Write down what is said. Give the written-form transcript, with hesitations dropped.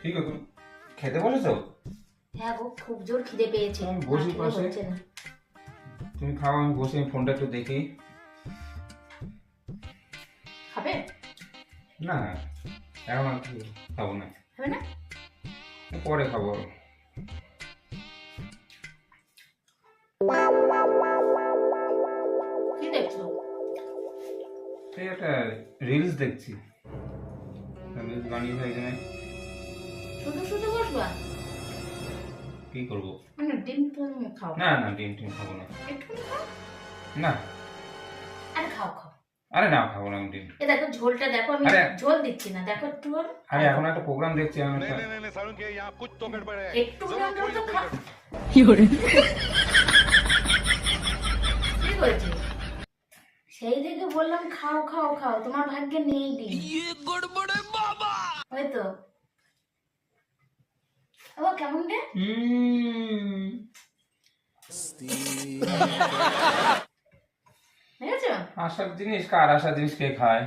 ঠিক আছে, তুমি খেতে বলেছো? হ্যাঁ গো, খুব জোর খিদে পেয়েছে। আমি বসি না খেলে পাশে। হচ্ছে না। তুমি খাও, আমি বসে ফোনটা একটু দেখি। খাবে? না, এখন আর কি খাবো না, খাবে না? পরে খাবো। কি দেখছো? এই একটা রিলস দেখছি, রিলস বানিয়েছে এখানে। শুধু শুধু বসবা? কি করবো? মানে ডিম টিম খাও। না না, ডিম টিম খাবো না। একটুখানি খাও। না, আরে খাও খাও। আরে না, খাবো না আমি ডিম। এ দেখো ঝোলটা দেখো, আমি আরে ঝোল দিচ্ছি না, দেখো একটু ঝোল। আরে এখন একটা প্রোগ্রাম দেখছি আমি একটা। नहीं सारुण के यहाँ कुछ तो गड़बड़ है একটু जरूर कोई তো ना कोई খাও। गड़बड़। কি করেছে? সেই থেকে বললাম খাও খাও খাও, তোমার ভাগ্যে নেই ডিম। ওই তো। ও কেমন রে? দেখেছো? আসার জিনিস কার, আসার জিনিস কে খায়?